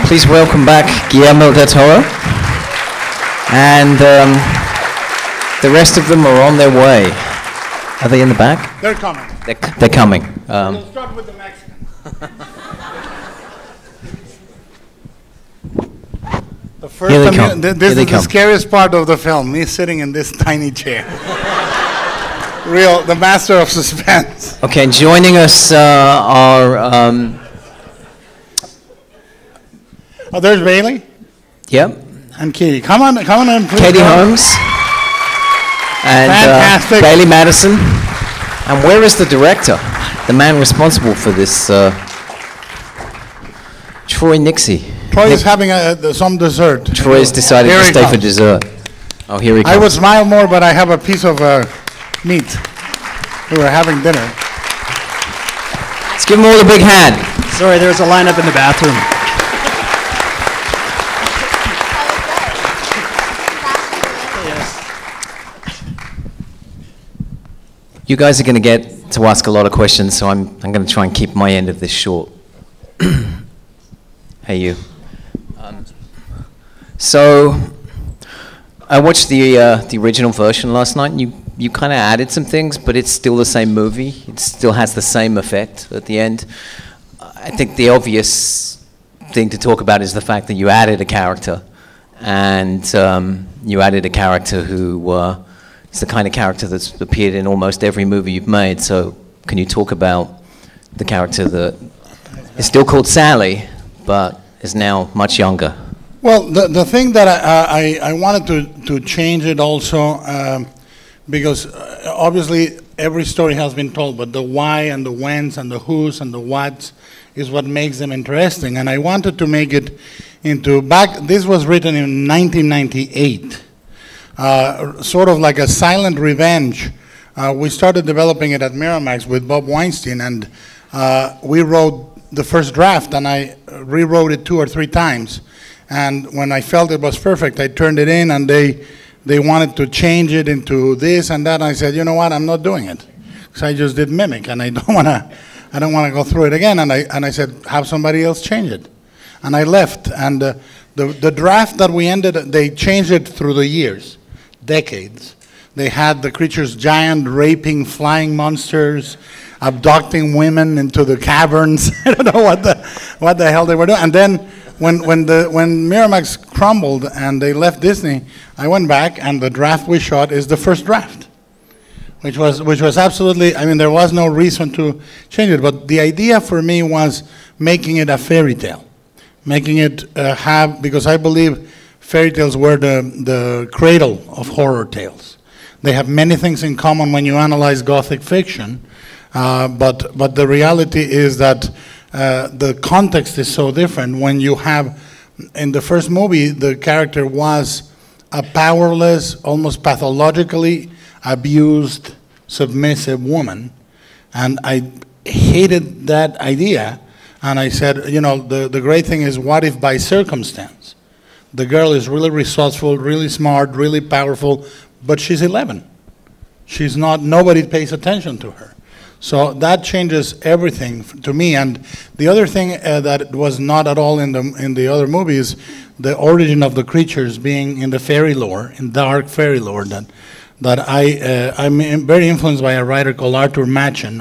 Please welcome back Guillermo del Toro. And the rest of them are on their way. Are they in the back? They're coming. They're coming. We'll start with the Mexican. The first Here they come. This is the scariest part of the film, me sitting in this tiny chair. The master of suspense. Okay, joining us are... Oh, there's Bailee. Yep. And Katie. Come on in, please. Katie Holmes. And fantastic. Bailee Madison. And where is the director? The man responsible for this, Troy Nixey. Troy is having some dessert. Troy's decided to stay for dessert. Oh, here he comes. I would smile more, but I have a piece of meat. We were having dinner. Let's give them all a big hand. Sorry, there's a lineup in the bathroom. You guys are going to get to ask a lot of questions, so I'm going to try and keep my end of this short. Hey, you. So, I watched the original version last night, and you kind of added some things, but it's still the same movie. It still has the same effect at the end. I think the obvious thing to talk about is the fact that you added a character, and you added a character who is the kind of character that's appeared in almost every movie you've made. So can you talk about the character that is still called Sally, but is now much younger? Well, the thing that I wanted to change it also, because obviously every story has been told, but the why and the whens and the whos and the whats is what makes them interesting. And I wanted to make it into this was written in 1998. Sort of like a silent revenge. We started developing it at Miramax with Bob Weinstein, and we wrote the first draft, and I rewrote it 2 or 3 times. And when I felt it was perfect, I turned it in, and they wanted to change it into this and that. And I said, you know what, I'm not doing it, because I just did Mimic, and I don't want to go through it again. And I said, have somebody else change it. And I left, and the draft that we ended, they changed it through the years. Decades. They had the creatures giant, raping, flying monsters, abducting women into the caverns. I don't know what the hell they were doing. And then when Miramax crumbled and they left Disney, I went back, and the draft we shot is the first draft, which was absolutely, I mean, there was no reason to change it. But the idea for me was making it a fairy tale, making it because I believe fairy tales were the cradle of horror tales. They have many things in common when you analyze Gothic fiction, but the reality is that the context is so different. When you have, in the first movie, the character was a powerless, almost pathologically abused, submissive woman, and I hated that idea, and I said, you know, the great thing is, what if by circumstance the girl is really resourceful, really smart, really powerful, but she's 11. She's not, nobody pays attention to her. So that changes everything to me. And the other thing that was not at all in the other movies, the origin of the creatures being in the fairy lore, in dark fairy lore, that I'm very influenced by a writer called Arthur Machen,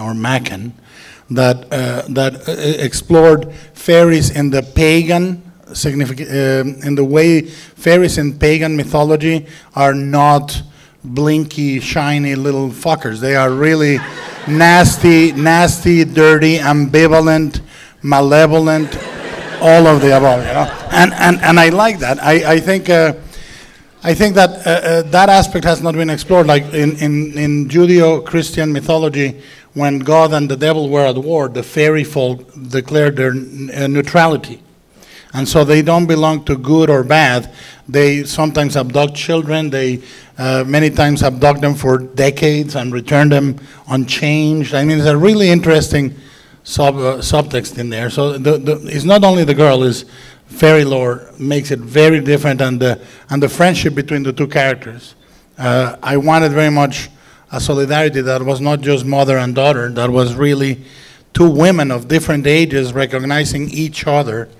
that explored fairies in the pagan in the way fairies in pagan mythology are not blinky, shiny little fuckers. They are really nasty, dirty, ambivalent, malevolent, all of the above, you know. And I like that. I think that that aspect has not been explored. Like in Judeo-Christian mythology, when God and the devil were at war, the fairy folk declared their neutrality. And so they don't belong to good or bad. They sometimes abduct children. They many times abduct them for decades and return them unchanged. I mean, it's a really interesting subtext in there. So it's not only the girl, is fairy lore makes it very different, and the friendship between the two characters. I wanted very much a solidarity that was not just mother and daughter, that was really two women of different ages recognizing each other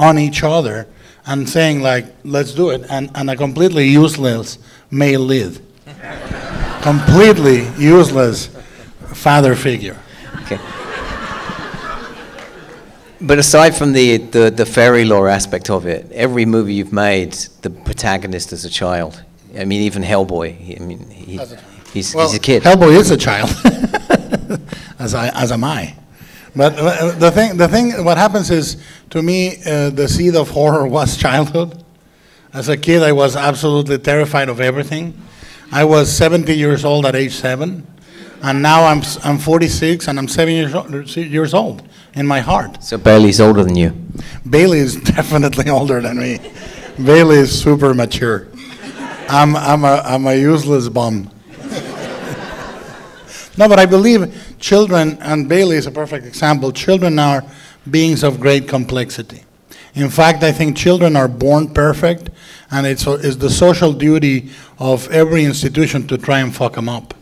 on each other and saying like, let's do it, and a completely useless male lead. Completely useless father figure. Okay. But aside from the fairy lore aspect of it, every movie you've made, the protagonist is a child. I mean, even Hellboy. He's a kid. Hellboy is a child, as am I. But the thing, what happens is, to me, the seed of horror was childhood. As a kid, I was absolutely terrified of everything. I was 70 years old at age 7, and now I'm 46, and I'm 7 years old in my heart. So Bailee's older than you. Bailee is definitely older than me. Bailee is super mature. I'm a useless bum. No, but I believe children, and Bailee is a perfect example, children are beings of great complexity. In fact, I think children are born perfect, and it's the social duty of every institution to try and fuck them up.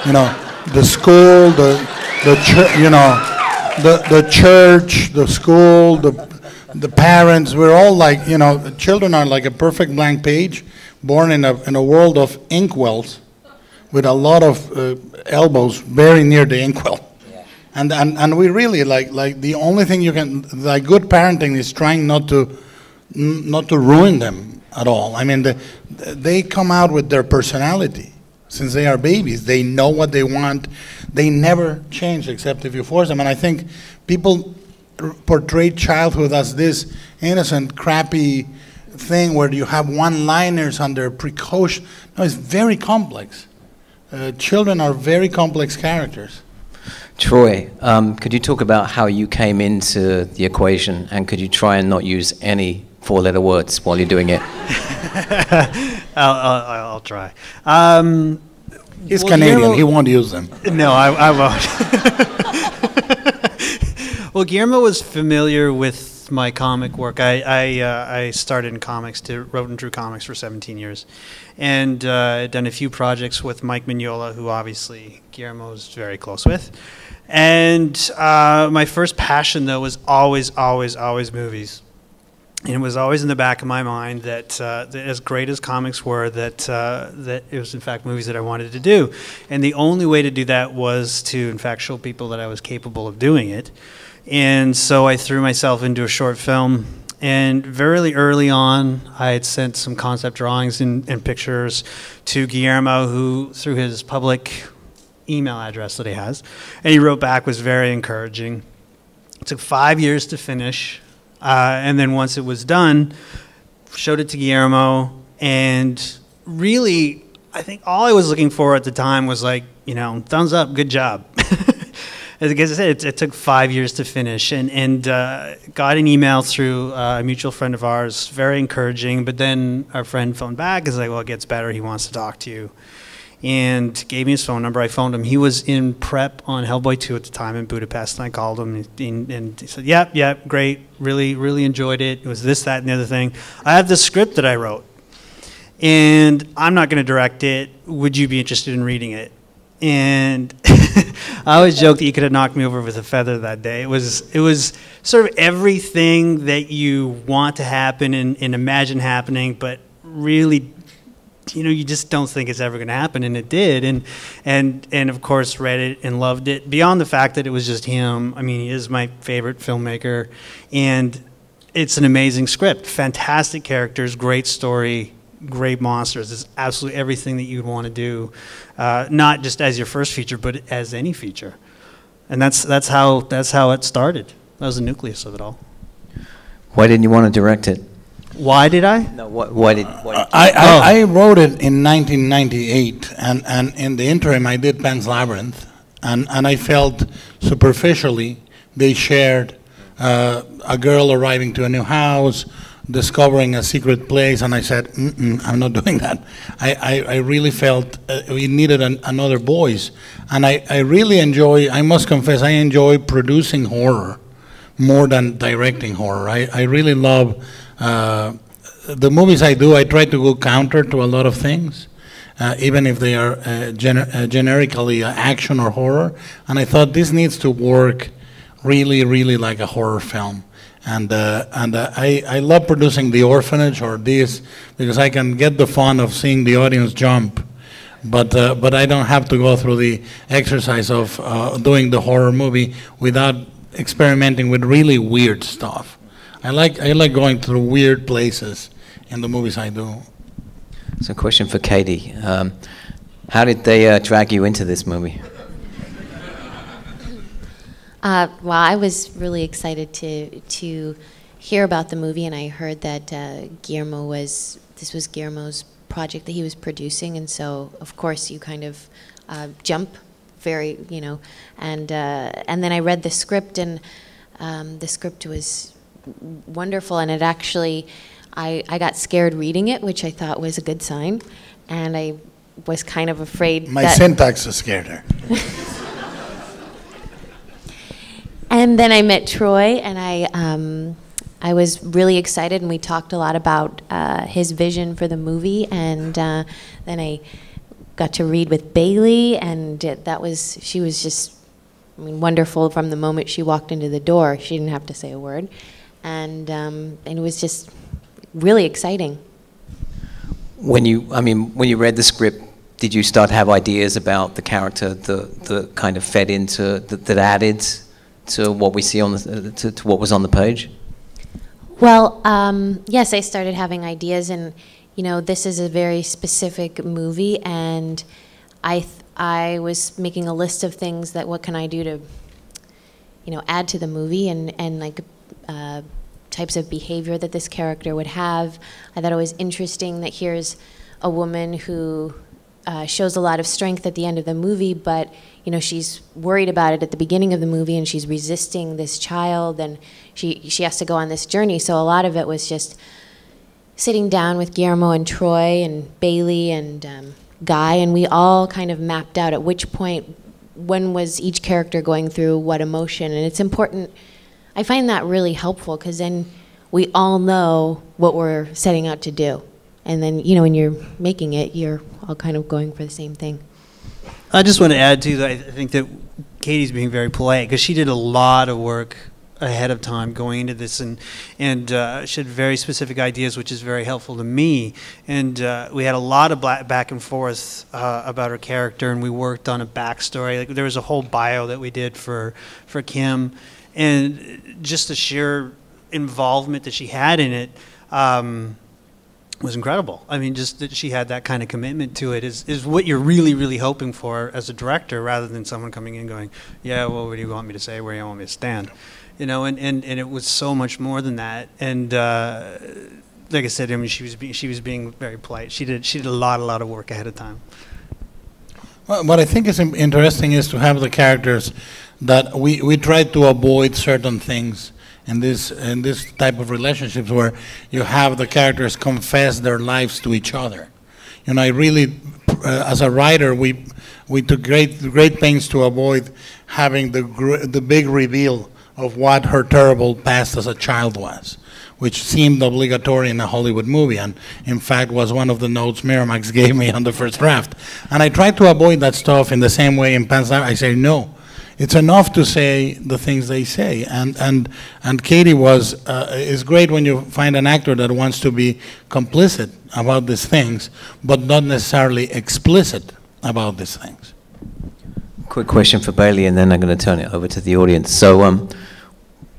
You know, the school, the church, the school, the parents, we're all like, you know, children are like a perfect blank page, born in a world of inkwells, with a lot of elbows very near the inkwell. Yeah. And we really like the only thing you can, like good parenting is trying not to ruin them at all. I mean, they come out with their personality. Since they are babies, they know what they want. They never change except if you force them. And I think people portray childhood as this innocent, crappy thing where you have one-liners under precaution. No, it's very complex. Children are very complex characters. Troy, could you talk about how you came into the equation, and could you try and not use any four-letter words while you're doing it? I'll try. He's Canadian. He won't use them. No, I won't. Well, Guillermo was familiar with my comic work. I started in comics, wrote and drew comics for 17 years. And I'd done a few projects with Mike Mignola, who obviously Guillermo's very close with. And my first passion, though, was always movies. And it was always in the back of my mind that, that as great as comics were, that it was, in fact, movies that I wanted to do. And the only way to do that was to, in fact, show people that I was capable of doing it. And so I threw myself into a short film. And very early on, I had sent some concept drawings and pictures to Guillermo, who, through his public email address that he has, and he wrote back, was very encouraging. It took 5 years to finish, and then once it was done, showed it to Guillermo, and really, I think all I was looking for at the time was like, you know, thumbs up, good job. As I said, it took 5 years to finish, and got an email through a mutual friend of ours, very encouraging, but then our friend phoned back, is like, well, it gets better, he wants to talk to you, and gave me his phone number. I phoned him. He was in prep on Hellboy 2 at the time in Budapest, and I called him, and he said, yep, great, really enjoyed it. It was this, that, and the other thing. I have the script that I wrote, and I'm not going to direct it. Would you be interested in reading it? And I always joke that you could have knocked me over with a feather that day. It was sort of everything that you want to happen and imagine happening, but really, you know, you just don't think it's ever going to happen, and it did. And of course, read it and loved it. Beyond the fact that it was just him, I mean, he is my favorite filmmaker, and it's an amazing script, fantastic characters, great story. Great monsters. It's absolutely everything that you'd want to do, not just as your first feature, but as any feature. And that's how it started. That was the nucleus of it all. Why didn't you want to direct it? Why did I? No, why did I wrote it in 1998, and in the interim I did Pan's Labyrinth, and I felt superficially they shared a girl arriving to a new house, discovering a secret place, and I said, I'm not doing that. I really felt we needed another voice, and I really enjoy, I must confess, I enjoy producing horror more than directing horror. I really love the movies I do. I try to go counter to a lot of things, even if they are generically action or horror, and I thought this needs to work really like a horror film. I love producing The Orphanage or this because I can get the fun of seeing the audience jump, but I don't have to go through the exercise of doing the horror movie without experimenting with really weird stuff. I like going through weird places in the movies I do. So, a question for Katie: how did they drag you into this movie? Well, I was really excited to hear about the movie, and I heard that this was Guillermo's project that he was producing, and so of course you kind of jump very, and then I read the script, and the script was wonderful, and it actually, I got scared reading it, which I thought was a good sign, and I was kind of afraid. My syntax scared her. And then I met Troy, and I was really excited, and we talked a lot about his vision for the movie, and then I got to read with Bailee, and she was just, wonderful from the moment she walked into the door. She didn't have to say a word, and it was just really exciting. When you read the script, did you start to have ideas about the character that kind of fed into, that added to what we see on to what was on the page? Well, yes, I started having ideas, and this is a very specific movie, and I was making a list of things that what can I do to, add to the movie, and like types of behavior that this character would have. I thought it was interesting that here's a woman who shows a lot of strength at the end of the movie, but she's worried about it at the beginning of the movie, and she's resisting this child, and she has to go on this journey. So a lot of it was just sitting down with Guillermo and Troy and Bailee and Guy, and we all kind of mapped out at which point, when was each character going through what emotion, and it's important. I find that really helpful, because then we all know what we're setting out to do. And then, when you're making it, you're all kind of going for the same thing. I just want to add, too, that I think that Katie's being very polite, because she did a lot of work ahead of time going into this, and she had very specific ideas, which is very helpful to me. And we had a lot of back and forth about her character, and we worked on a backstory. Like, there was a whole bio that we did for Kim, and just the sheer involvement that she had in it was incredible. Just that she had that kind of commitment to it is what you're really, really hoping for as a director, rather than someone coming in going, yeah, well, what do you want me to say? Where do you want me to stand? And it was so much more than that. And like I said, she was being very polite. She did a lot of work ahead of time. Well, what I think is interesting is to have the characters that we try to avoid certain things in this type of relationships, where you have the characters confess their lives to each other. I really, as a writer, we took great pains to avoid having the big reveal of what her terrible past as a child was, which seemed obligatory in a Hollywood movie, and in fact was one of the notes Miramax gave me on the first draft. And I tried to avoid that stuff in the same way in Pan's Labyrinth. I say, no, it's enough to say the things they say. And Katie is great when you find an actor that wants to be complicit about these things, but not necessarily explicit about these things. Quick question for Bailee, and then I'm going to turn it over to the audience. So,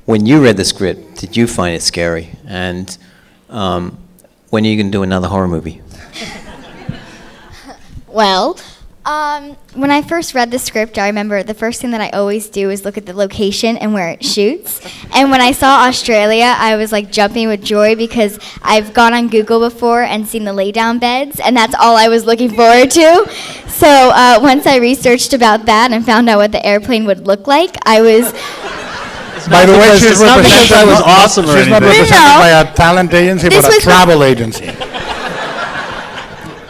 when you read the script, did you find it scary? And when are you going to do another horror movie? Well, when I first read the script, I remember the first thing that I always do is look at the location and where it shoots. And when I saw Australia, I was like jumping with joy, because I've gone on Google before and seen the lay-down beds, and that's all I was looking forward to. So once I researched about that and found out what the airplane would look like, I was... By the way, she's not because I was awesome or She's not anything. represented by a talent agency, but a travel agency.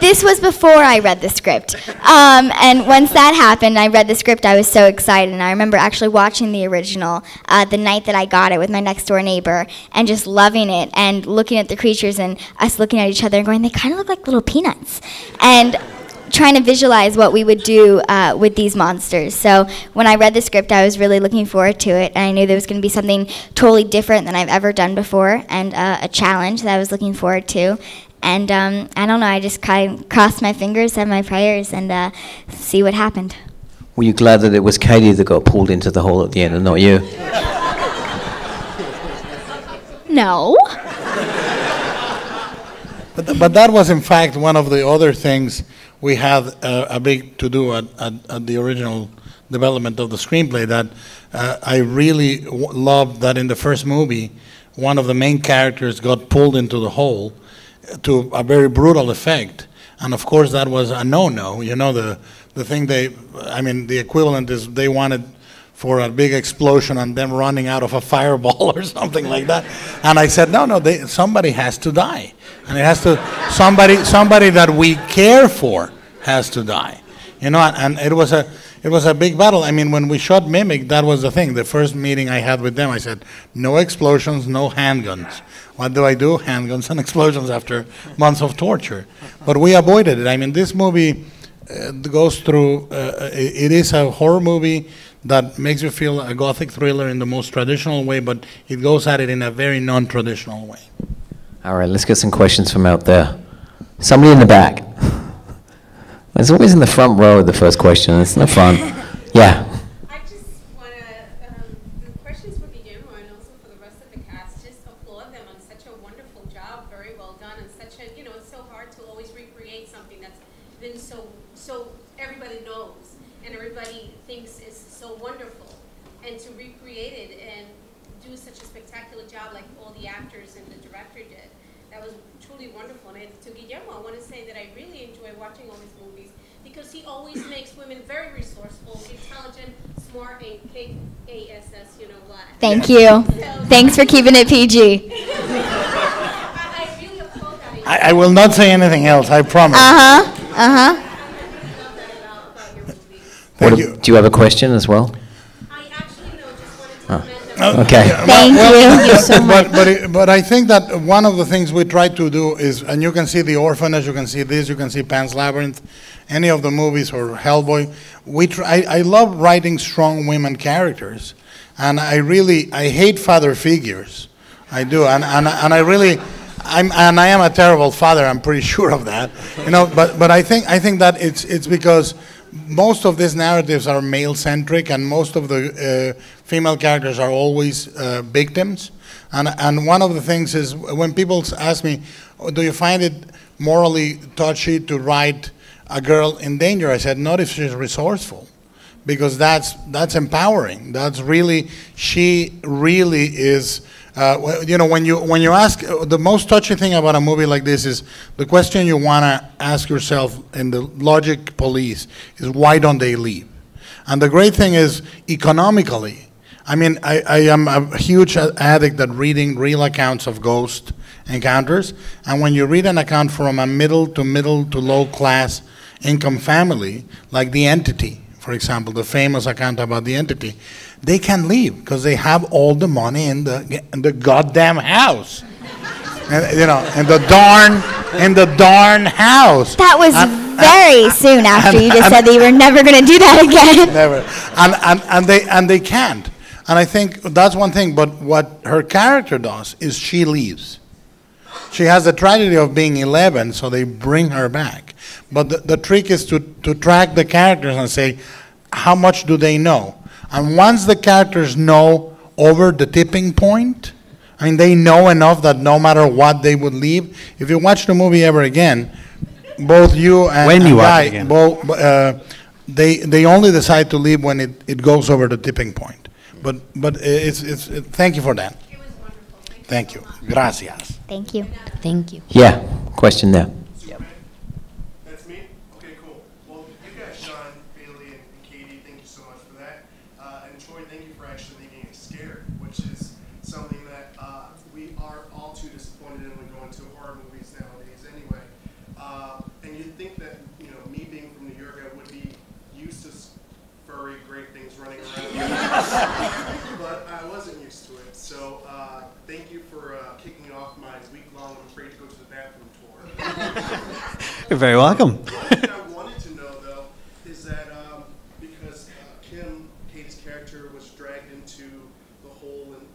This was before I read the script. And once that happened, I read the script, I was so excited. And I remember actually watching the original the night that I got it with my next door neighbor, and just loving it and looking at the creatures and us looking at each other and going, they kind of look like little peanuts. And trying to visualize what we would do with these monsters. So when I read the script, I was really looking forward to it, and I knew there was going to be something totally different than I've ever done before, and a challenge that I was looking forward to. And I don't know, I just kind of crossed my fingers, said my prayers, and see what happened. Were you glad that it was Katie that got pulled into the hole at the end and not you? No. But that was, in fact, one of the other things we had a big to-do at the original development of the screenplay, that I really loved that in the first movie, one of the main characters got pulled into the hole to a very brutal effect. And of course, that was a no-no. You know, the thing the equivalent is they wanted for a big explosion and them running out of a fireball or something like that. And I said, no, somebody has to die. And it has to, somebody that we care for has to die. You know, and it was a big battle. I mean, when we shot Mimic, that was the thing. The first meeting I had with them, I said, no explosions, no handguns. What do I do? Handguns and explosions after months of torture. But we avoided it. I mean, this movie goes through, it is a horror movie that makes you feel a gothic thriller in the most traditional way, but it goes at it in a very non-traditional way. All right, let's get some questions from out there. Somebody in the back. It's always in the front row of the first question. It's no fun. Yeah. I just want to, the questions for Guillermo and also for the rest of the cast, just applaud them on such a wonderful job, very well done, and such a, it's so hard to always recreate something that's been so everybody knows and everybody thinks is so wonderful, and to recreate it and do such a spectacular job like all the actors and the director did. That was truly wonderful. And to Guillermo, I want to say that I really enjoy watching all his movies because he always makes women very resourceful, intelligent, smart, and K-A-S-S, you know what. Thank you. So, Thanks for keeping it PG. I really applaud that. I will not say anything else, I promise. Thank you. Do you have a question as well? I actually just wanted to comment that. Okay. Thank you so much. But I think that one of the things we try to do is, and you can see The Orphanage, you can see this, you can see Pan's Labyrinth, any of the movies, or Hellboy. I love writing strong women characters, and I hate father figures. I do, and I really, I am a terrible father. I'm pretty sure of that, But I think that it's because most of these narratives are male-centric, and most of the female characters are always victims. And one of the things is, when people ask me, do you find it morally touchy to write a girl in danger? I said, not if she's resourceful, because that's empowering. That's really, she really is. When you ask, the most touchy thing about a movie like this is the question you want to ask yourself in the logic police is, why don't they leave? And the great thing is, economically, I mean, I am a huge addict at reading real accounts of ghost encounters, and when you read an account from a middle to low class income family, like The Entity, for example, the famous account about The Entity, they can leave because they have all the money in the goddamn house, and, in the darn house. That was very soon after you just said that you were never going to do that again. Never, and they can't. And I think that's one thing. But what her character does is she leaves. She has the tragedy of being 11, so they bring her back. But the trick is to track the characters and say, how much do they know? And once the characters know over the tipping point, I mean, they know enough that no matter what, they would leave. If you watch the movie ever again, both you and Guy, they only decide to leave when it goes over the tipping point. But thank you for that. It was wonderful. Thank you. Gracias. Thank you. Thank you. Yeah, question there. That's me? Okay, cool. Well, you guys, Sean, Bailee, and Katie, thank you so much for that. And Troy, thank you for actually making it scared, which is something that we are all too disappointed in when we go into horror movies nowadays anyway. And you'd think that, me being from New York, I would be used to furry, great things running around. But I wasn't used to it. So thank you for kicking off my week-long I'm afraid to go to the bathroom tour. You're very welcome. One thing I wanted to Katie's character was dragged into the hole, and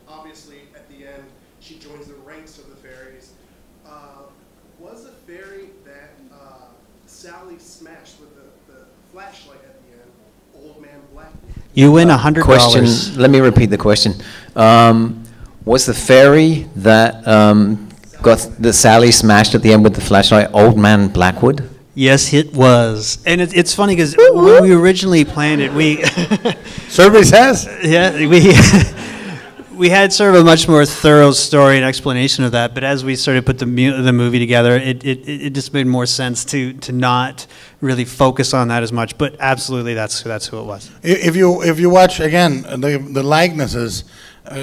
obviously at the end she joins the ranks of the fairies. Was the fairy that Sally smashed with the flashlight at the end Old Man Blackwood? You win $100. Question, let me repeat the question. Was the fairy that got the Sally smashed at the end with the flashlight Old Man Blackwood? Yes, it was. And it's funny because when we originally planned it, Survey says. yeah, we had sort of a much more thorough story and explanation of that. But as we started to put the movie together, it just made more sense to not really focus on that as much. But absolutely, that's who it was. If you watch again the likenesses,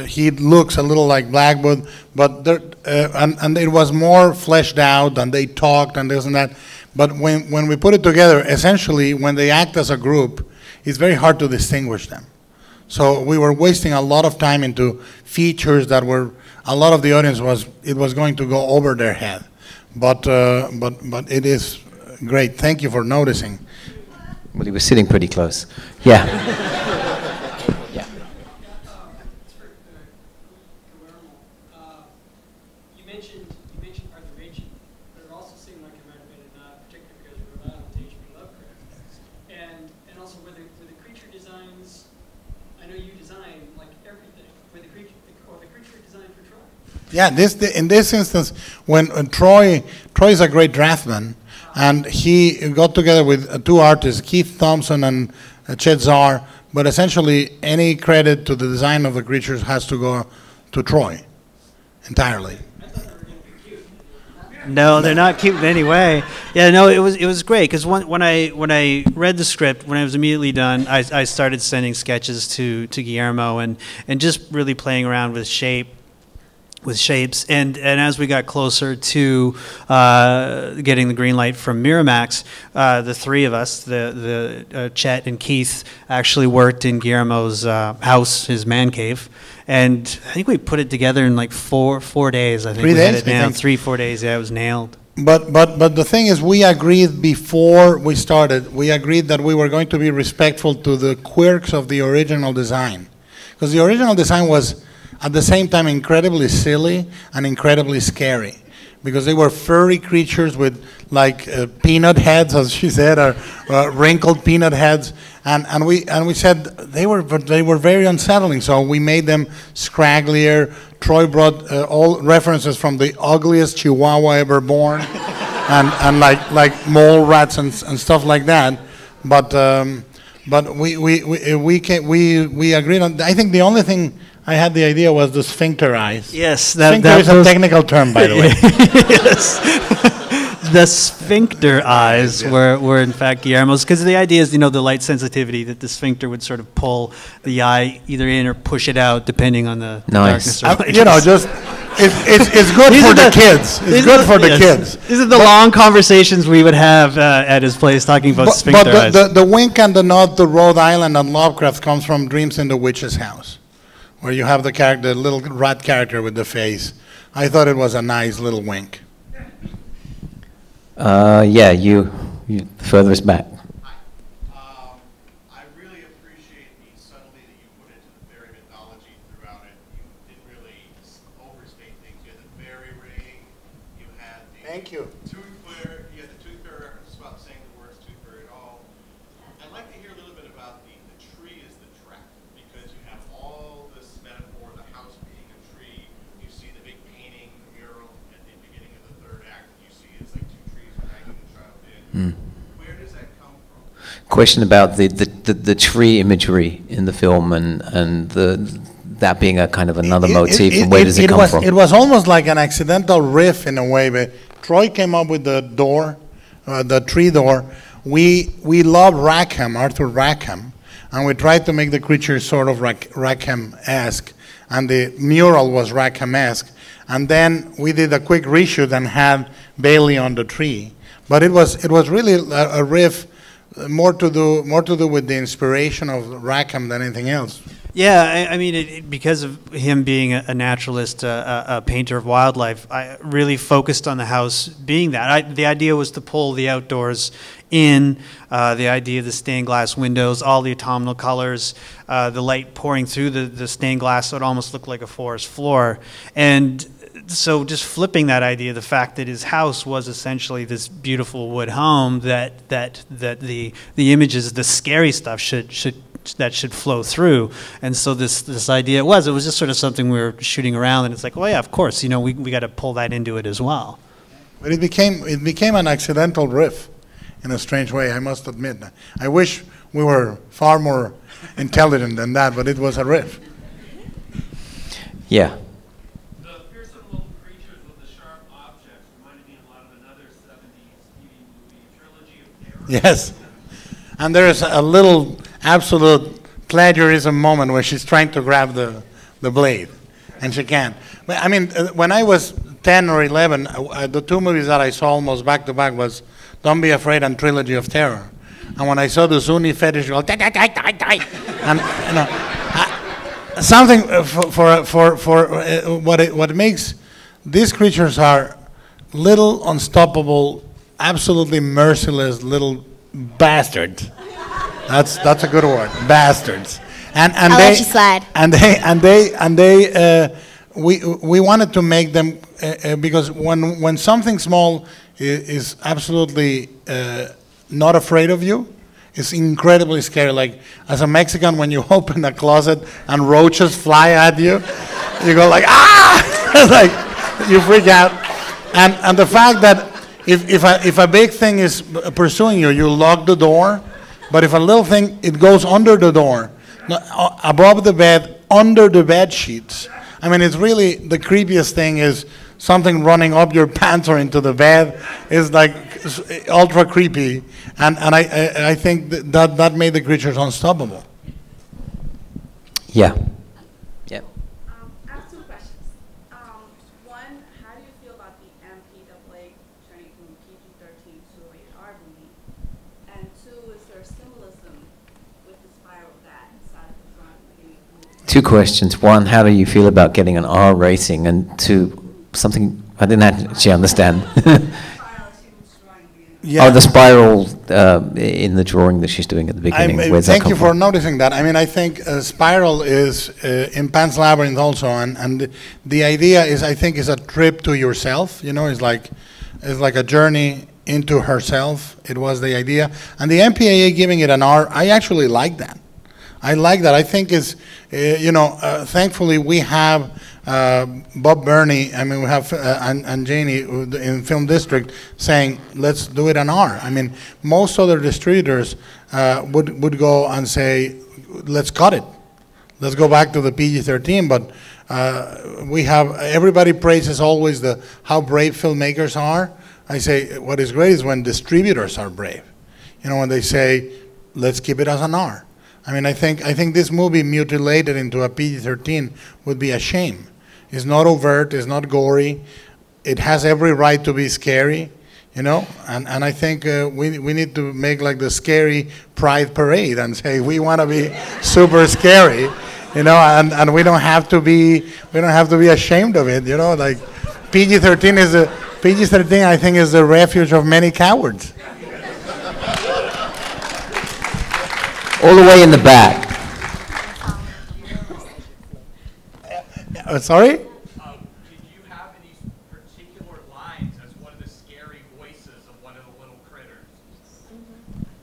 he looks a little like Blackwood, but and it was more fleshed out, and they talked and this and that. But when we put it together, essentially, when they act as a group, it's very hard to distinguish them. So we were wasting a lot of time into features that were, a lot of the audience was going to go over their head. But it is great. Thank you for noticing. Well, he was sitting pretty close. Yeah. Yeah. You mentioned Arthur Machen, but it also seemed like it might have been particularly because you relied on H.P. Lovecraft, and also were the creature designs. I know you design like everything. Were the creature designed for Troy? Yeah, in this instance, when Troy is a great draftsman, and he got together with two artists, Keith Thompson and Chet Zar, but essentially any credit to the design of the creatures has to go to Troy entirely. No, they're not cute in any way. Yeah, no, it was great because when I read the script, when I was immediately done, I started sending sketches to Guillermo and just really playing around with shapes, and as we got closer to getting the green light from Miramax, the three of us, the Chet and Keith, actually worked in Guillermo's house, his man cave, and I think we put it together in like four days. I think 3 we had days, it nailed. 3-4 days. Yeah, it was nailed. But the thing is, we agreed before we started. We agreed that we were going to be respectful to the quirks of the original design, because the original design was at the same time incredibly silly and incredibly scary, because they were furry creatures with like peanut heads, as she said, or wrinkled peanut heads, and we said they were very unsettling. So we made them scragglier. Troy brought all references from the ugliest Chihuahua ever born, and like mole rats and stuff like that. But we agreed on. I think the only thing I had the idea was the sphincter eyes. Yes, sphincter is a technical term, by the way. Yes. The sphincter eyes were in fact Guillermo's, because the idea is, the light sensitivity, that the sphincter would sort of pull the eye either in or push it out depending on the Nice. darkness. Or Just it's good for the kids. It's good for the kids. These are the long conversations we would have at his place talking about sphincter eyes. But the wink and the nod to Rhode Island and Lovecraft comes from Dreams in the Witch's House, where you have the little rat character with the face. I thought it was a nice little wink. Yeah, you furthest back. I really appreciate the subtlety that you put into the fairy mythology throughout it. You didn't really overstate things. You had the fairy ring. You had the Thank you. tooth fairy. You had the tooth fairy reference about saying the words tooth fairy at all. I'd like to hear a little bit about the tree as the trap, because you have all this metaphor, the house being a tree. You see the big painting, the mural at the beginning of the third act. You see it's like two trees dragging the child in. Where does that come from? Question about the tree imagery in the film and that being a kind of another motif, and where does it come from? It was almost like an accidental riff in a way, but Troy came up with the door, the tree door. We love Rackham, Arthur Rackham, and we tried to make the creature sort of Rackham-esque, and the mural was Rackham-esque. And then we did a quick reshoot and had Bailee on the tree. But it was really a riff, more to do with the inspiration of Rackham than anything else. Yeah, I mean, because of him being a naturalist, a painter of wildlife, I really focused on the house being that. The idea was to pull the outdoors in, the idea of the stained glass windows, all the autumnal colors, the light pouring through the stained glass so it almost looked like a forest floor. And so just flipping that idea, the fact that his house was essentially this beautiful wood home, that the images, the scary stuff should flow through. And so this idea, it was just sort of something we were shooting around, and it's like, well, yeah, of course, we got to pull that into it as well. But it became an accidental riff in a strange way, I must admit. I wish we were far more intelligent than that, but it was a riff. Yeah. The fearsome little creatures with the sharp objects reminded me a lot of another 70s TV movie, Trilogy of Terror. Yes. And there's a little absolute plagiarism moment where she's trying to grab the blade, and she can't. I mean, when I was 10 or 11, the two movies that I saw almost back to back was Don't Be Afraid and Trilogy of Terror. And when I saw the Zuni fetish go, die, die, die, die, die, and something for what makes these creatures are little unstoppable, absolutely merciless little bastards. That's a good word, bastards. And I'll let you slide. We wanted to make them because when something small is absolutely not afraid of you, it's incredibly scary. Like as a Mexican, when you open a closet and roaches fly at you, you go like ah, like you freak out. And the fact that if a big thing is pursuing you, you lock the door. But if a little thing, it goes under the door, above the bed, under the bed sheets. I mean, it's really the creepiest thing is something running up your pants or into the bed. Is like ultra creepy, and I think that made the creatures unstoppable. Yeah. Yeah. I have two questions. One, how do you feel about the MPAA turning from PG-13 to a rated R movie? And two, is there symbolism with the spiral that inside the front beginning of the movie? Two questions. One, how do you feel about getting an R rating? And two, something I didn't actually understand. Yeah. Oh, the spiral in the drawing that she's doing at the beginning. Where's that thank come you from? for noticing that. I mean, I think spiral is in Pan's Labyrinth also, and the idea is, I think, is a trip to yourself. It's like a journey into herself. It was the idea, and the MPAA giving it an R. I actually like that. I like that. I think is, thankfully we have Bob Burney. I mean, we have and Janie in Film District saying, let's do it an R. I mean, most other distributors would go and say, let's cut it. Let's go back to the PG-13. But we have, everybody praises always how brave filmmakers are. I say, what is great is when distributors are brave. When they say, let's keep it as an R. I mean, I think this movie mutilated into a PG-13 would be a shame. It's not overt, it's not gory, it has every right to be scary, and I think we need to make like the scary pride parade and say we want to be super scary, and we don't have to be ashamed of it, like PG-13 I think is the refuge of many cowards. All the way in the back. Sorry? Did you have any particular lines as one of the scary voices of one of the little critters?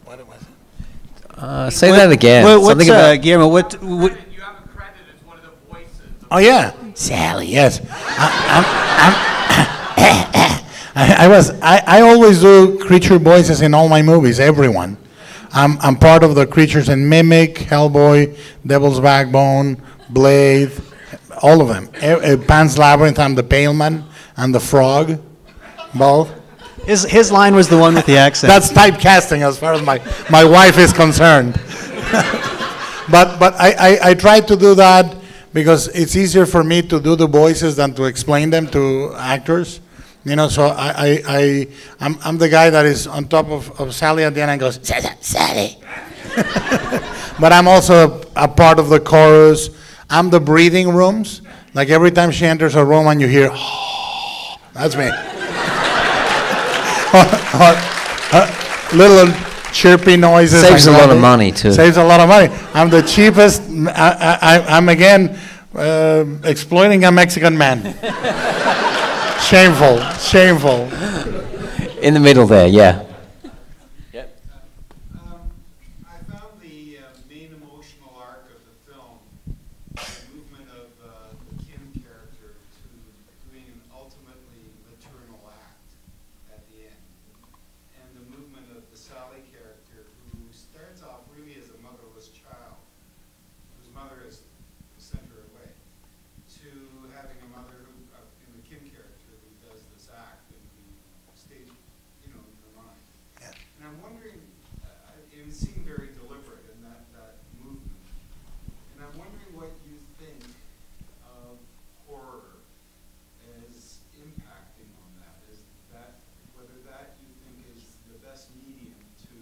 What was it? Say that again. What's Guillermo? What? You have a credit as one of the voices. Oh yeah, Sally. Yes. I always do creature voices in all my movies. Everyone. I'm part of the creatures in Mimic, Hellboy, Devil's Backbone, Blade, all of them. Pan's Labyrinth, I'm the Pale Man, and the Frog, both. His line was the one with the accent. That's typecasting as far as my wife is concerned. but I try to do that because it's easier for me to do the voices than to explain them to actors. So I'm the guy that is on top of Sally at the end and goes, Sally. but I'm also a part of the chorus. I'm the breathing rooms. Like every time she enters a room and you hear, oh, that's me. Little chirpy noises. Saves a lot of money too. Saves a lot of money. I'm the cheapest. I'm again exploiting a Mexican man. Shameful, shameful. In the middle there, yeah. I found the main emotional arc of the film, the movement of the Kim character to doing an ultimately maternal act at the end, and the movement of the Sally character who starts off really as a motherless child, whose mother has sent her away, to having a mother who, in the Kim character, who does this act and who stays, in her mind. Yeah. And I'm wondering, it seemed very deliberate in that movement. And I'm wondering what you think of horror as impacting on that. Is that whether that you think is the best medium to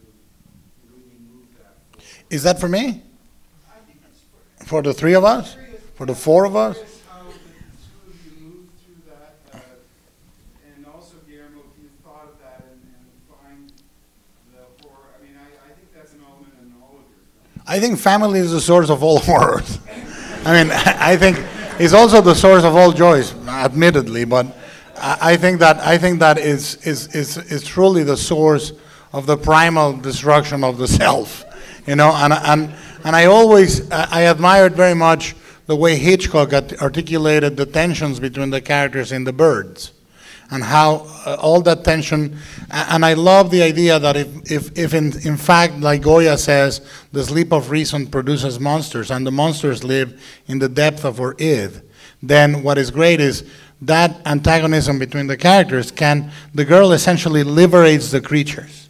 really move that forward? Is that for me? I think it's For the three of us? For the four of us? How the two of you moved through that, and also Guillermo, if you thought of that and find the horror. I mean, I think that's an element in all of your films. I think family is the source of all horrors. I mean, I think it's also the source of all joys, admittedly, but I think that is truly the source of the primal destruction of the self, and I always I admired very much the way Hitchcock articulated the tensions between the characters in The Birds, and how all that tension, and I love the idea that if in fact, like Goya says, the sleep of reason produces monsters, and the monsters live in the depth of our id, then what is great is that antagonism between the characters the girl essentially liberates the creatures,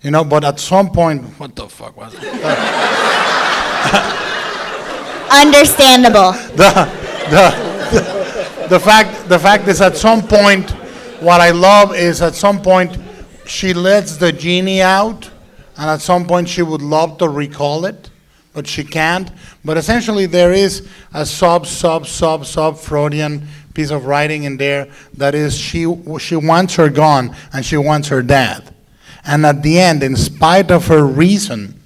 but at some point, what the fuck was it? Understandable. The fact is at some point, what I love is at some point she lets the genie out, and at some point she would love to recall it, but she can't. But essentially there is a sub Freudian piece of writing in there that is she wants her gone and she wants her dead. And at the end, in spite of her reason,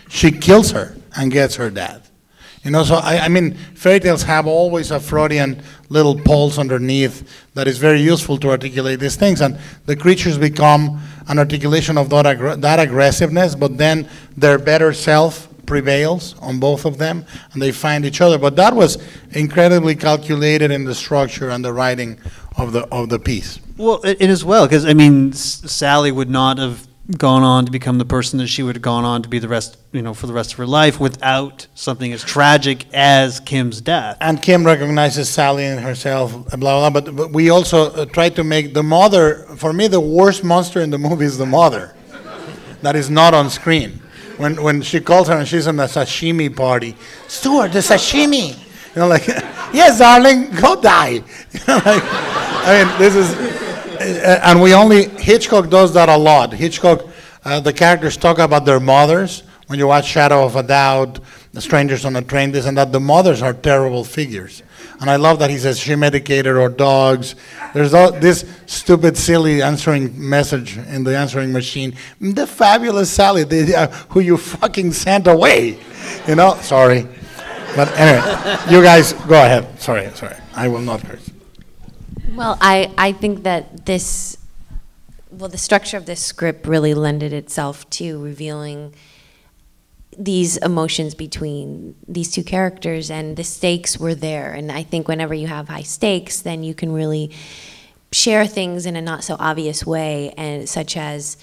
she kills her and gets her dead. So I mean, fairy tales have always a Freudian little pulse underneath that is very useful to articulate these things, and the creatures become an articulation of that aggressiveness, but then their better self prevails on both of them, and they find each other. But that was incredibly calculated in the structure and the writing of the piece. Well, it as well, because I mean, Sally would not have gone on to become the person that she would have gone on to be for the rest of her life without something as tragic as Kim's death. And Kim recognizes Sally in herself, blah, blah, blah. But we also try to make the mother, for me, the worst monster in the movie is the mother. That is not on screen. When she calls her and she's in a sashimi party, Stuart, the sashimi. Yes, darling, go die. I mean, this is... And Hitchcock does that a lot. Hitchcock, the characters talk about their mothers. When you watch Shadow of a Doubt, The Strangers on a Train, this and that, the mothers are terrible figures. And I love that he says she medicated our dogs. There's this stupid, silly answering message in the answering machine. The fabulous Sally, who you fucking sent away. Sorry. But anyway, you guys, go ahead. Sorry. I will not curse. Well, I think that the structure of this script really lended itself to revealing these emotions between these two characters, and the stakes were there. And I think whenever you have high stakes, then you can really share things in a not so obvious way, and such as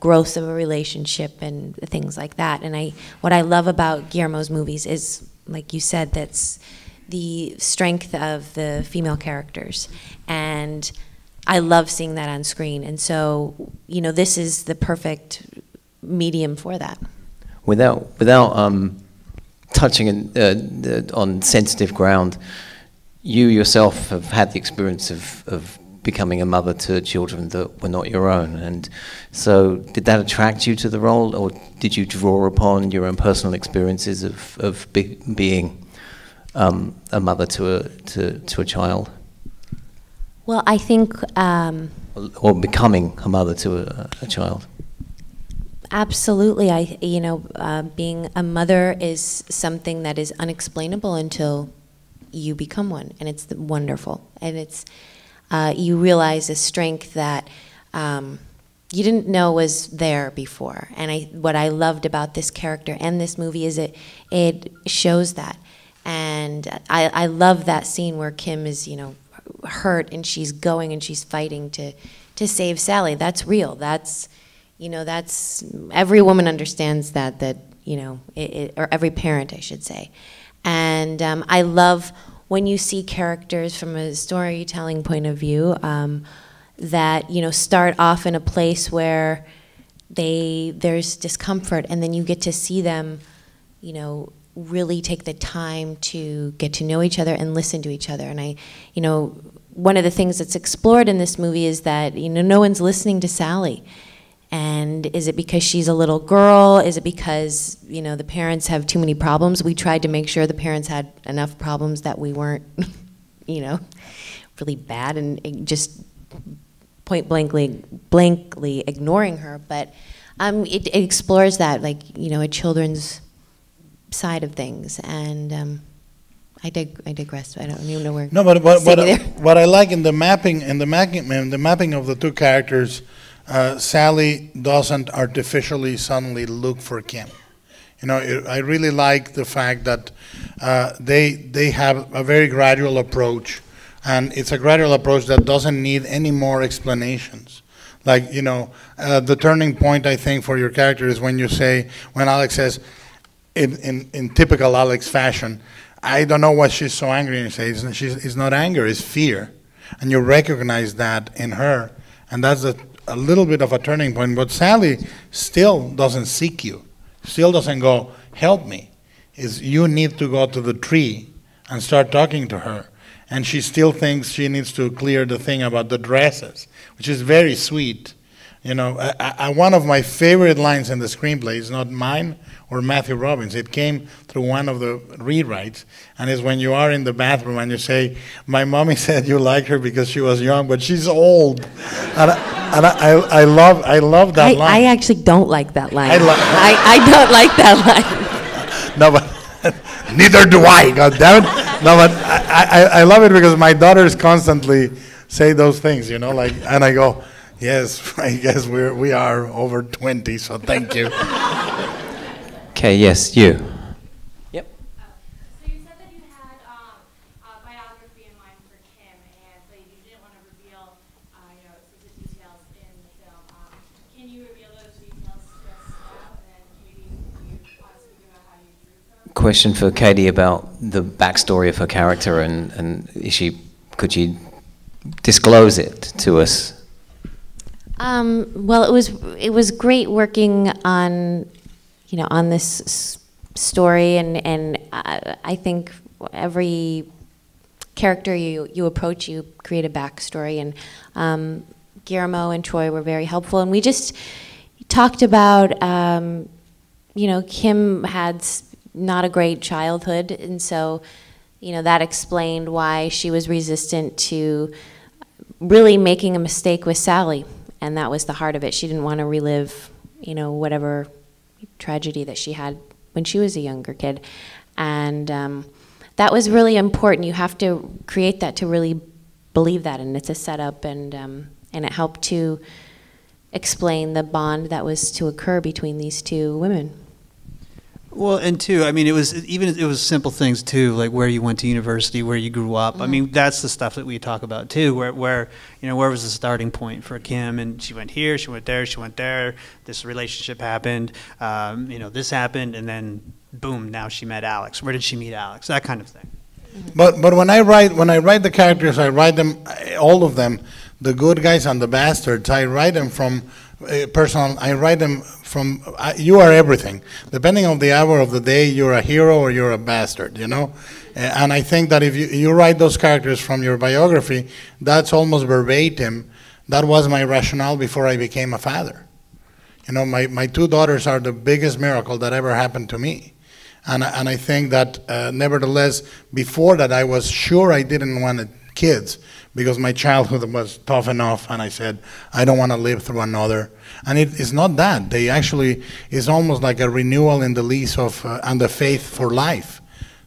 growth of a relationship and things like that. And what I love about Guillermo's movies is, like you said, that's the strength of the female characters, and I love seeing that on screen. And so, this is the perfect medium for that. Without touching on sensitive ground, you yourself have had the experience of becoming a mother to children that were not your own. And so did that attract you to the role, or did you draw upon your own personal experiences of being a mother to a child? Well, I think... or becoming a mother to a child? Absolutely. Being a mother is something that is unexplainable until you become one, and it's wonderful. And it's you realize a strength that you didn't know was there before. And what I loved about this character and this movie is it shows that. And I love that scene where Kim is, hurt, and she's going and she's fighting to save Sally. That's real. That's every woman understands that, or every parent, I should say. And I love when you see characters from a storytelling point of view that, start off in a place where there's discomfort, and then you get to see them, really take the time to get to know each other and listen to each other. And one of the things that's explored in this movie is that, no one's listening to Sally. And is it because she's a little girl? Is it because, the parents have too many problems? We tried to make sure the parents had enough problems that we weren't, really bad and just point blankly ignoring her. But it explores that, a children's side of things. And I digress. I don't even know where. No, but what I like in the mapping of the two characters, Sally doesn't artificially suddenly look for Kim. I really like the fact that they have a very gradual approach, and it's a gradual approach that doesn't need any more explanations. The turning point, I think, for your character is when Alex says, in typical Alex fashion, I don't know why she's so angry, and you say, it's not anger, it's fear. And you recognize that in her, and that's a little bit of a turning point. But Sally still doesn't seek you, still doesn't go, help me. You need to go to the tree and start talking to her. And she still thinks she needs to clear the thing about the dresses, which is very sweet. One of my favorite lines in the screenplay is not mine or Matthew Robbins. It came through one of the rewrites, and it's when you are in the bathroom and you say, my mommy said you like her because she was young, but she's old. And I love that line. I actually don't like that line. I don't like that line. No, but neither do I, goddammit. No, but I love it because my daughters constantly say those things, and I go, yes, I guess we are over 20, so thank you. Okay, yes, you. Yep. So you said that you had a biography in mind for Kim, but you didn't want to reveal, specific details in the film. Can you reveal those details to us now, and then maybe you speak about how you drew them? Question for Katie about the backstory of her character, and could she disclose it to us? Well, it was great working on this story, and I think every character you approach, you create a backstory, and Guillermo and Troy were very helpful, and we just talked about, Kim had not a great childhood, and so, that explained why she was resistant to really making a mistake with Sally, and that was the heart of it. She didn't want to relive, whatever tragedy that she had when she was a younger kid, and that was really important. You have to create that to really believe that, and it's a setup, and it helped to explain the bond that was to occur between these two women. Well, and too, it was simple things too, like where you went to university, where you grew up. Mm-hmm. That's the stuff that we talk about too, where was the starting point for Kim, and she went here, she went there, she went there. This relationship happened, this happened, and then boom, now she met Alex. Where did she meet Alex? That kind of thing. But when I write the characters, I write them, all of them, the good guys and the bastards. I write them from personal. I write them you are everything. Depending on the hour of the day, you're a hero or you're a bastard, you know? And I think that if you write those characters from your biography, that's almost verbatim. That was my rationale before I became a father. You know, my two daughters are the biggest miracle that ever happened to me. And I think that nevertheless, before that, I was sure I didn't want kids because my childhood was tough enough, and I said, I don't want to live through another. And it's not that. They actually, it's almost like a renewal in the lease of, and the faith for life,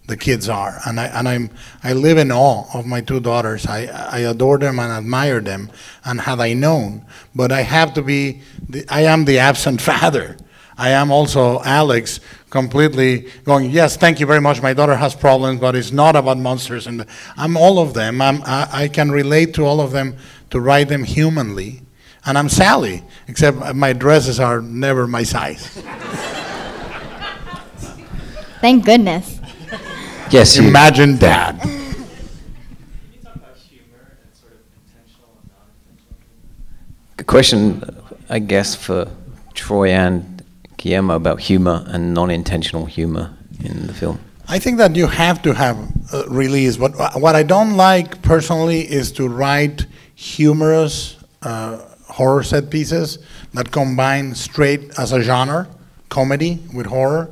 the kids are. And I live in awe of my two daughters. I adore them and admire them, and had I known. But I have to be, I am the absent father. I am also Alex, completely going, yes, thank you very much, my daughter has problems, but it's not about monsters. And I'm all of them. I can relate to all of them, to write them humanly. And I'm Sally, except my dresses are never my size. Thank goodness. Yes, imagine that. Can you talk about humor and sort of intentional and non-intentional humor? Good question, I guess, for Troy and Guillermo about humor and non-intentional humor in the film. I think that you have to have release. What I don't like personally is to write humorous horror set pieces that combine straight as a genre, comedy with horror.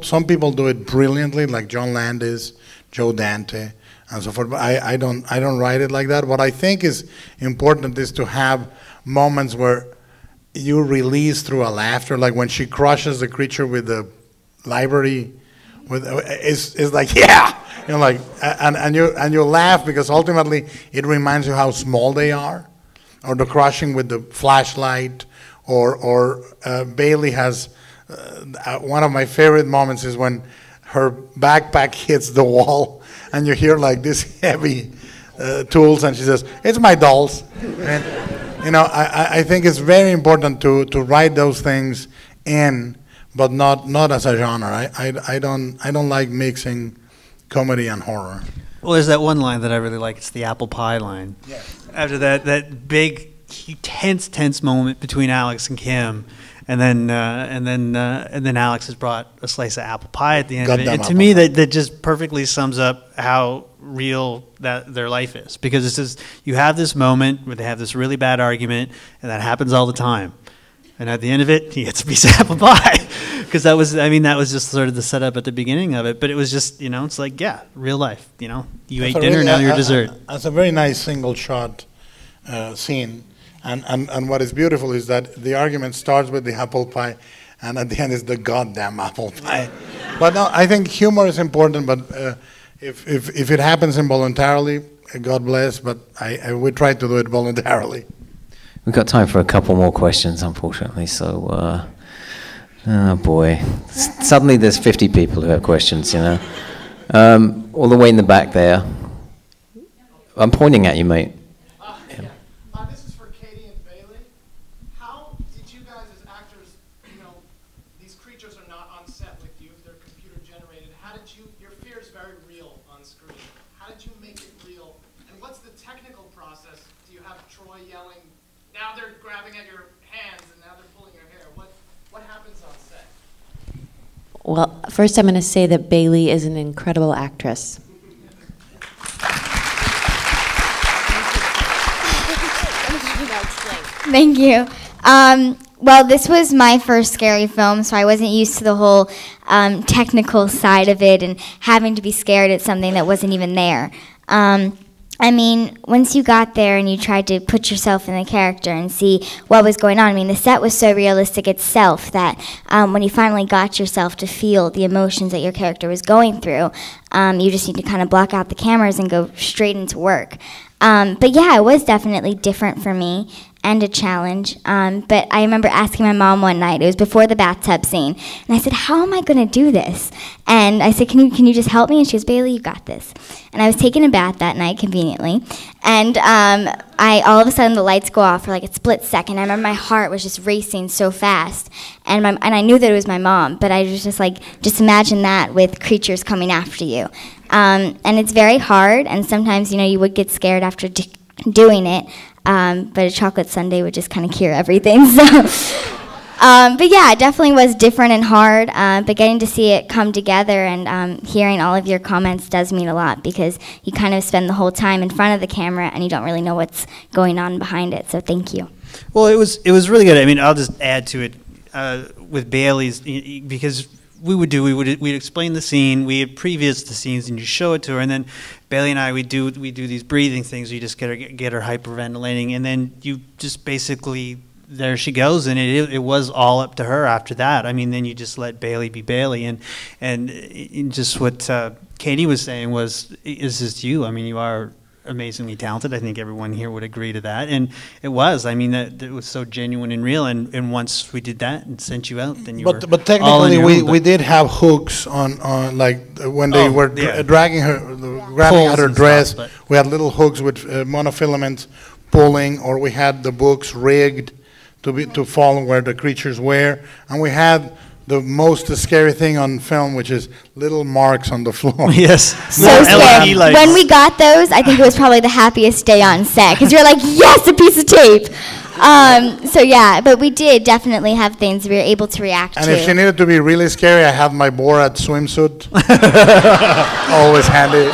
Some people do it brilliantly, like John Landis, Joe Dante, and so forth. But I don't write it like that. What I think is important is to have moments where you release through a laughter, like when she crushes the creature with the library. It's like, yeah, you know, like, and you laugh because ultimately it reminds you how small they are, or the crushing with the flashlight, or Bailee has one of my favorite moments is when her backpack hits the wall and you hear like this heavy tools, and she says, "It's my dolls." And you know, I think it's very important to write those things in, but not as a genre. I don't like mixing comedy and horror. Well, there's that one line that I really like. It's the apple pie line. Yes. After that big, tense moment between Alex and Kim, and then Alex has brought a slice of apple pie at the end of it. And to me, that just perfectly sums up how real that their life is, because it's just, you have this moment where they have this really bad argument, and that happens all the time. And at the end of it, he gets a piece of apple pie, because that was just sort of the setup at the beginning of it. But it was just, you know, it's like, yeah, real life. You know, you ate dinner, now you're dessert. That's a very nice single shot scene. And what is beautiful is that the argument starts with the apple pie, and at the end is the goddamn apple pie. But no, I think humor is important. But if it happens involuntarily, God bless. But I would try to do it voluntarily. We've got time for a couple more questions, unfortunately. So, oh boy, suddenly there's 50 people who have questions. You know, all the way in the back there. I'm pointing at you, mate. This is for Katie and Bailee. How did you guys as actors, you know, these creatures are not on set with you, they're computer generated. How did you, your fear is very real on screen. How did you make it real? And what's the technical process? Do you have Troy yelling, now they're grabbing at your hands and now they're pulling your hair? What happens on set? Well, first I'm going to say that Bailee is an incredible actress. Thank you. Well, this was my first scary film, so I wasn't used to the whole technical side of it and having to be scared at something that wasn't even there. I mean, once you got there and you tried to put yourself in the character and see what was going on, I mean, the set was so realistic itself that when you finally got yourself to feel the emotions that your character was going through, you just need to kind of block out the cameras and go straight into work. But yeah, it was definitely different for me and a challenge. But I remember asking my mom one night, it was before the bathtub scene, and I said, how am I going to do this? And I said, can you just help me? And she goes, Bailee, you got this. And I was taking a bath that night, conveniently, and all of a sudden the lights go off for like a split second. I remember my heart was just racing so fast, and I knew that it was my mom, but I was just like, just imagine that with creatures coming after you. And it's very hard, and sometimes, you know, you would get scared after doing it, but a chocolate sundae would just kind of cure everything. So, But yeah, it definitely was different and hard. But getting to see it come together and hearing all of your comments does mean a lot, because you kind of spend the whole time in front of the camera and you don't really know what's going on behind it. So thank you. Well, it was really good. I mean, I'll just add to it with Bailee's, because we'd explain the scene, we had previous the scenes, and you show it to her, and then Bailee and I we do these breathing things. You just get her hyperventilating, and then you just basically, there she goes, and it was all up to her after that. I mean, then you just let Bailee be Bailee, and just what Katie was saying was, is just you. I mean, you are amazingly talented. I think everyone here would agree to that, and it was. I mean, that it was so genuine and real. And once we did that and sent you out, then you were. But technically, we did have hooks on like when they were dragging her, grabbing at her dress. Stuff, we had little hooks with monofilaments pulling, or we had the books rigged to fall where the creatures were, and we had the most scary thing on film, which is little marks on the floor. Yes. So scary. When we got those, I think it was probably the happiest day on set, because you're like, yes, a piece of tape. So yeah, but we did definitely have things we were able to react to. And if she needed to be really scary, I have my Borat swimsuit. Always handy.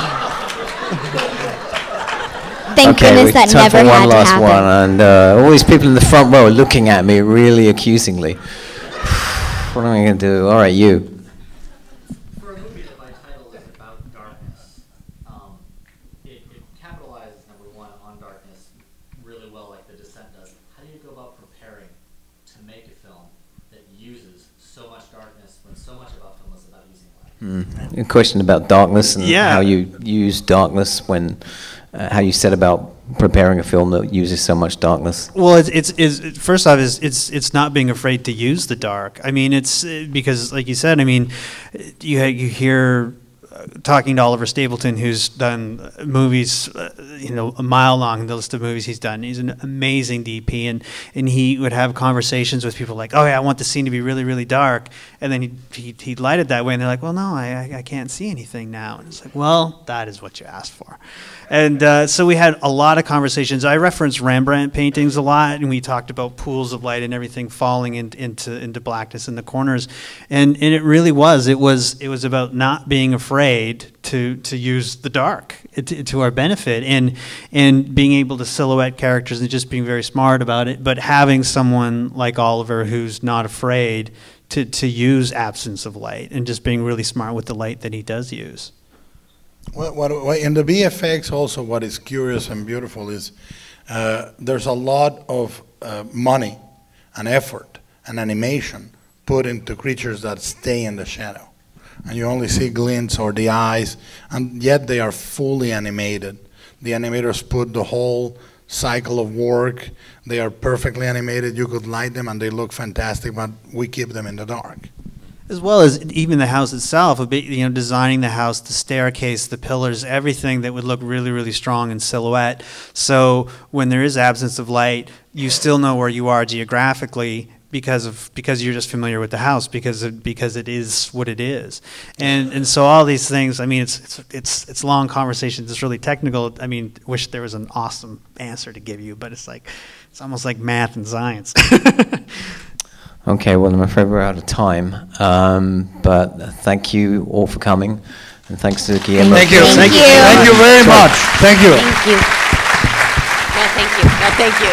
Thank goodness that never had to happen. One last one, and all these people in the front row are looking at me really accusingly. What am I going to do? All right, you. For a movie that my title is about darkness, it capitalizes, number one, on darkness really well, like The Descent does. How do you go about preparing to make a film that uses so much darkness when so much about film is about using light? A question about darkness and how you use darkness when, how you set about preparing a film that uses so much darkness. Well, it's first off, it's not being afraid to use the dark. I mean, it's because, like you said, I mean, you hear talking to Oliver Stapleton, who's done movies, you know, a mile long, the list of movies he's done. He's an amazing DP, and he would have conversations with people like, oh yeah, I want the scene to be really, really dark, and then he'd light it that way, and they're like, well, no, I can't see anything now. And it's like, well, that is what you asked for. And so we had a lot of conversations. I referenced Rembrandt paintings a lot, and we talked about pools of light and everything falling into blackness in the corners, and it really was. It was about not being afraid to use the dark to our benefit, and being able to silhouette characters and just being very smart about it, but having someone like Oliver who's not afraid to use absence of light and just being really smart with the light that he does use. What in the VFX also, what is curious and beautiful is there's a lot of money and effort and animation put into creatures that stay in the shadow. And you only see glints or the eyes, and yet they are fully animated. The animators put the whole cycle of work. They are perfectly animated. You could light them and they look fantastic, but we keep them in the dark. As well as even the house itself, you know, designing the house, the staircase, the pillars, everything that would look really, really strong in silhouette. So when there is absence of light, you still know where you are geographically, because you're just familiar with the house, because it is what it is, and so all these things. I mean, it's long conversations. It's really technical. I mean, wish there was an awesome answer to give you, but it's almost like math and science. Okay, well, I'm afraid we're out of time, but thank you all for coming, and thanks to Guillermo. Thank you very much. Thank you. Thank you. No, thank you. No, thank you.